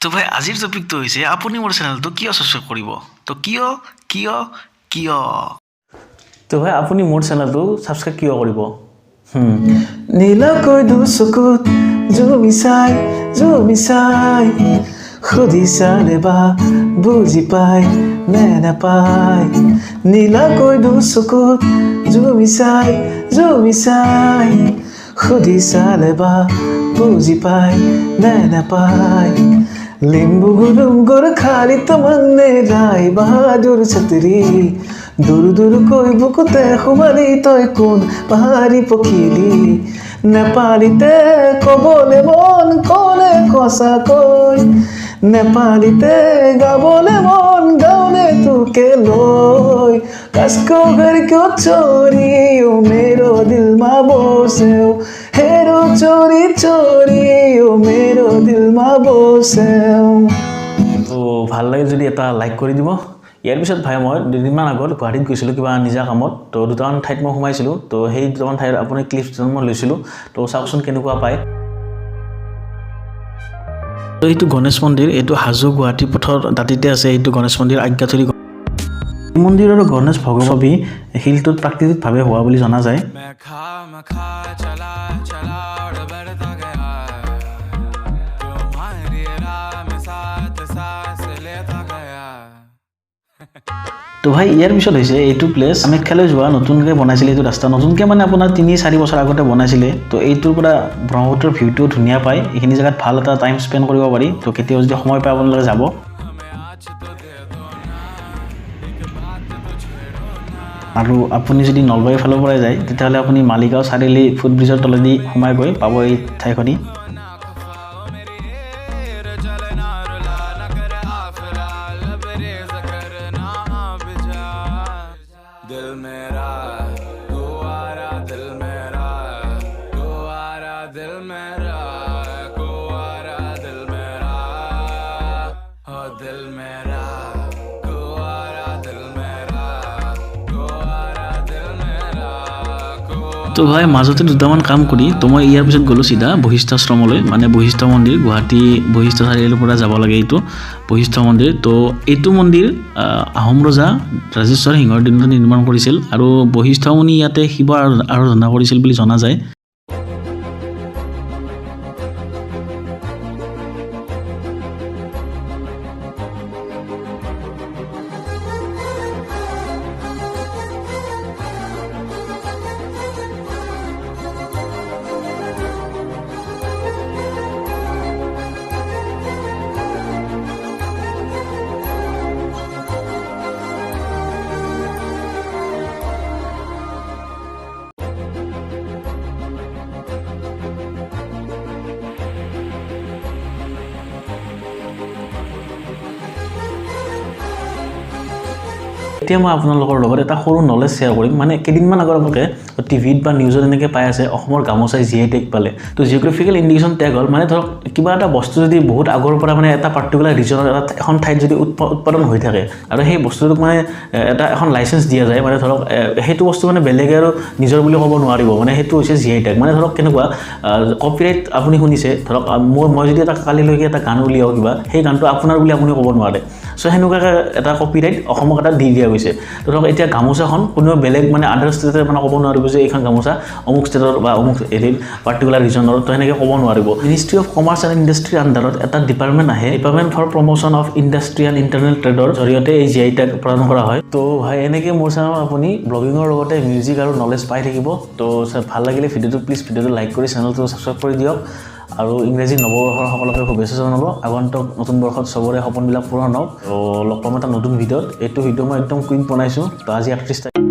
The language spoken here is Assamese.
তো ভাই আজিৰ টপিকটো হৈছে আপুনি মোৰ চেনেলটো কিয় সাবস্ক্ৰাইব কৰিব তো কিয় তো ভাই আপুনি মোৰ চেনেলটো সাবস্ক্ৰাইব কিয় কৰিব নীলাকৈ দুচকুত জুমি চাই খুদি চালে বা বুজি পাই নে নাপায় নীলাকৈ দুচকুত জুমি চাই খুদি চালে বা বুজি পাই নে নাপায় लिंबू गुर खाली तमन्ने राय बहादुर छतरी दूर कोई बुकते खुमारी तोय कोन पहाड़ी पखिली नेपालीते कबले मन कोने कोसा कोई नेपालीते गाबले मन गाउने तुके लोय कसको घर क्यों चोरी ओ मेरो दिल मा बसे हेरो चोरी ओ मेरो दिल मा बसे তো ভাল লাগে যদি এটা লাইক কৰি দিব ইয়াৰ পিছত ভাই মই দুদিনমান আগত গুৱাহাটীত গৈছিলোঁ কিবা নিজা কামত তো দুটামান ঠাইত মই সোমাইছিলোঁ তো সেই দুটামান ঠাইৰ আপুনি ক্লিপছ মই লৈছিলোঁ তো চাওকচোন কেনেকুৱা পায় তো এইটো গণেশ মন্দিৰ এইটো হাজো গুৱাহাটী পথৰ দাঁতিতে আছে এইটো গণেশ মন্দিৰ আজ্ঞাথুৰি মন্দিৰৰ গণেশ ভগৱতী শিলটোত প্ৰাকৃতিকভাৱে হোৱা বুলি জনা যায় তো ভাই ইয়াৰ পিছত হৈছে এইটো প্লেচ কামাখ্যালৈ যোৱা নতুনকৈ বনাইছিলে এইটো ৰাস্তা নতুনকৈ মানে আপোনাৰ 3-4 বছৰ আগতে বনাইছিলে তো এইটোৰ পৰা ব্ৰহ্মপুত্ৰৰ ভিউটো ধুনীয়া পায় এইখিনি জেগাত ভাল এটা টাইম স্পেণ্ড কৰিব পাৰি তো কেতিয়াও যদি সময় পায় আপোনালোকে যাব আৰু আপুনি যদি নলবাৰীৰ ফালৰ পৰা যায় তেতিয়াহ'লে আপুনি মালিগাঁও চাৰিআলি ফুটব্ৰিজৰ তলেদি সোমাই গৈ পাব এই ঠাইখনি তো ভাই মাজতে দুটামান কাম কৰি তো মই ইয়াৰ পিছত গ'লোঁ চিধা বশিষ্ঠ আশ্ৰমলৈ মানে বশিষ্ঠ মন্দিৰ গুৱাহাটী বশিষ্ঠ চাৰিআলিৰ পৰা যাব লাগে এইটো বশিষ্ঠ মন্দিৰ তো এইটো মন্দিৰ আহোম ৰজা ৰাজেশ্বৰ সিংহৰ দিনত নিৰ্মাণ কৰিছিল আৰু বশিষ্ঠ মুনি ইয়াতে শিৱ আৰাধনা কৰিছিল বুলি জনা যায় এতিয়া মই আপোনালোকৰ লগত এটা সৰু নলেজ শ্বেয়াৰ কৰিম মানে কেইদিনমান আগৰ আপোনালোকে টিভিত বা নিউজত এনেকৈ পাই আছে অসমৰ গামোচাই জিআই টেগ পালে তো জিঅ'গ্ৰাফিকেল ইণ্ডিকেশ্যন টেগ হ'ল মানে ধৰক কিবা এটা বস্তু যদি বহুত আগৰ পৰা মানে এটা পাৰ্টিকুলাৰ ৰিজনৰ এখন ঠাইত যদি উৎপাদন হৈ থাকে আৰু সেই বস্তুটোক মানে এখন লাইচেঞ্চ দিয়া যায় মানে ধৰক সেইটো বস্তু মানে বেলেগে আৰু নিজৰ বুলি ক'ব নোৱাৰিব মানে সেইটো হৈছে জিআই টেগ মানে ধৰক কেনেকুৱা কপিৰাইট আপুনি শুনিছে ধৰক মই যদি এটা কালিলৈকে এটা গান উলিয়াওঁ কিবা সেই গানটো আপোনাৰ বুলি আপুনি ক'ব নোৱাৰে সো সেনেকুৱাকৈ এটা কপিৰাইট অসমক এটা দি দিয়া গৈছে তো ধৰক এতিয়া গামোচাখন কোনো বেলেগ মানে আদাৰ ষ্টেটে মানে ক'ব নোৱাৰিব যে এইখন গামোচা অমুক ষ্টেটৰ বা অমুক এৰিৰ পাৰ্টিকুলাৰ ৰিজনৰ তো সেনেকৈ ক'ব নোৱাৰিব মিনিষ্ট্ৰী অফ কমাৰ্চ এণ্ড ইণ্ডাষ্ট্ৰীৰ আণ্ডাৰত এটা ডিপাৰ্টমেণ্ট আহে department for promotion of industry and internal ট্ৰেডৰ জৰিয়তে এই জিআই টেগ প্ৰদান কৰা হয় তো ভাই এনেকৈ মোৰ চেনেলত আপুনি ব্লগিঙৰ লগতে মিউজিক আৰু নলেজ পাই থাকিব তো ভাল লাগিলে ভিডিঅ'টো প্লিজ ভিডিঅ'টো লাইক কৰি চেনেলটো ছাবস্ক্ৰাইব কৰি দিয়ক আৰু ইংৰাজী নৱবৰ্ষৰ সকলোকে শুভেচ্ছা জনাব আগন্তুক নতুন বৰ্ষত চবৰে সপোনবিলাক পূৰণ হওক তো লগ পাম এটা নতুন ভিডিঅ'ত এইটো ভিডিঅ' মই একদম কুইক বনাইছোঁ তো আজি ৩১ তাৰিখ